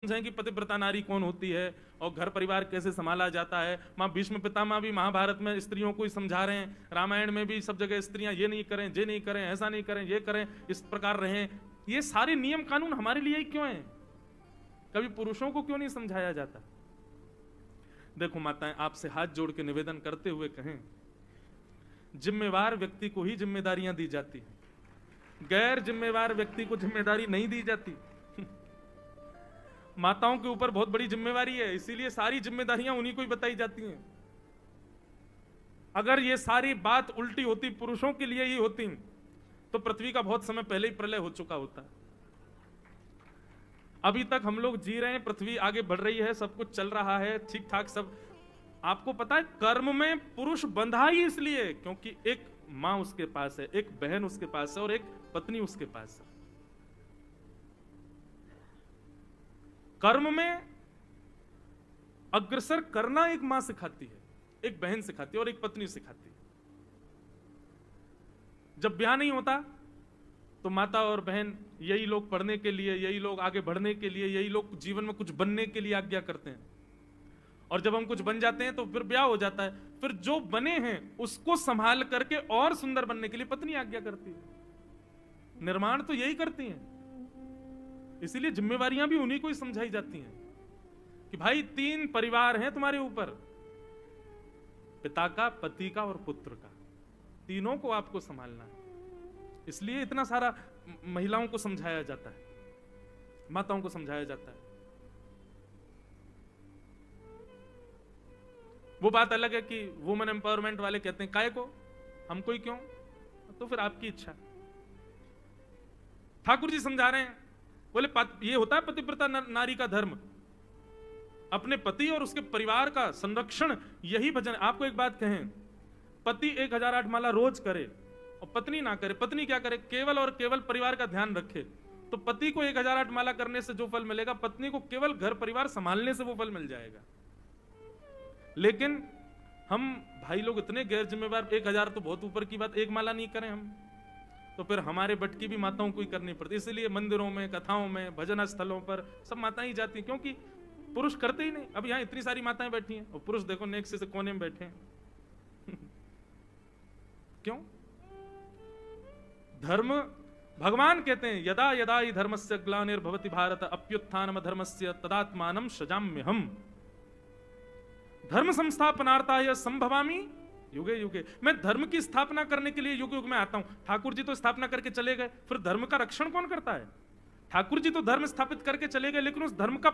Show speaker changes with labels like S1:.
S1: समझें कि पतिव्रता नारी कौन होती है और घर परिवार कैसे संभाला जाता है। माँ भीष्म पितामह भी महाभारत में स्त्रियों को ही समझा रहे हैं, रामायण में भी सब जगह स्त्रियां ये नहीं करें, ये नहीं करें, ऐसा नहीं करें, ये करें, इस प्रकार रहें। ये सारे नियम कानून हमारे लिए ही क्यों हैं? कभी पुरुषों को क्यों नहीं समझाया जाता? देखो माताएं, आपसे हाथ जोड़ के निवेदन करते हुए कहें, जिम्मेवार व्यक्ति को ही जिम्मेदारियां दी जाती हैं, गैर जिम्मेवार व्यक्ति को जिम्मेदारी नहीं दी जाती। माताओं के ऊपर बहुत बड़ी जिम्मेवारी है, इसीलिए सारी जिम्मेदारियां उन्हीं को ही बताई जाती हैं। अगर ये सारी बात उल्टी होती, पुरुषों के लिए ही होती, तो पृथ्वी का बहुत समय पहले ही प्रलय हो चुका होता। अभी तक हम लोग जी रहे हैं, पृथ्वी आगे बढ़ रही है, सब कुछ चल रहा है ठीक ठाक सब। आपको पता है, कर्म में पुरुष बंधा ही इसलिए क्योंकि एक मां उसके पास है, एक बहन उसके पास है और एक पत्नी उसके पास है। कर्म में अग्रसर करना एक मां सिखाती है, एक बहन सिखाती है और एक पत्नी सिखाती है। जब ब्याह नहीं होता तो माता और बहन, यही लोग पढ़ने के लिए, यही लोग आगे बढ़ने के लिए, यही लोग जीवन में कुछ बनने के लिए आज्ञा करते हैं। और जब हम कुछ बन जाते हैं तो फिर ब्याह हो जाता है, फिर जो बने हैं उसको संभाल करके और सुंदर बनने के लिए पत्नी आज्ञा करती है। निर्माण तो यही करती हैं, इसीलिए जिम्मेवारियां भी उन्हीं को ही समझाई जाती हैं कि भाई 3 परिवार हैं तुम्हारे ऊपर, पिता का, पति का और पुत्र का, तीनों को आपको संभालना है। इसलिए इतना सारा महिलाओं को समझाया जाता है, माताओं को समझाया जाता है। वो बात अलग है कि वुमेन एम्पावरमेंट वाले कहते हैं काय को, हमको ही क्यों, तो फिर आपकी इच्छा। ठाकुर जी समझा रहे हैं, बोले ये होता है पतिव्रता नारी का धर्म, अपने पति और उसके परिवार का संरक्षण, यही भजन। आपको एक बात कहें, पति 1008 माला रोज करे और पत्नी ना करे, पत्नी क्या करे, केवल और केवल परिवार का ध्यान रखे, तो पति को 1008 माला करने से जो फल मिलेगा, पत्नी को केवल घर परिवार संभालने से वो फल मिल जाएगा। लेकिन हम भाई लोग इतने गैर जिम्मेवार, 1000 तो बहुत ऊपर की बात, 1 माला नहीं करें हम, तो फिर हमारे बटकी भी माताओं को ही करनी पड़ती। इसलिए मंदिरों में, कथाओं में, भजन स्थलों पर सब माताएं ही जाती हैं, क्योंकि पुरुष करते ही नहीं। अब यहाँ इतनी सारी माताएं बैठी हैं और पुरुष देखो नेक्स्ट से कोने में बैठे हैं। क्यों? धर्म, भगवान कहते हैं, यदा यदा हि धर्मस्य ग्लानिर्भवति भारत अप्युत्थानम धर्मस्य तदात्मानं सृजाम्यहम्। धर्म संस्थापनार्थाय संभवामि युगे युगे। मैं धर्म की स्थापना करने के लिए युग युग में आता हूं। ठाकुर जी तो स्थापना करके चले गए, फिर धर्म का रक्षण कौन करता है? ठाकुर जी तो धर्म स्थापित करके चले गए, लेकिन उस धर्म का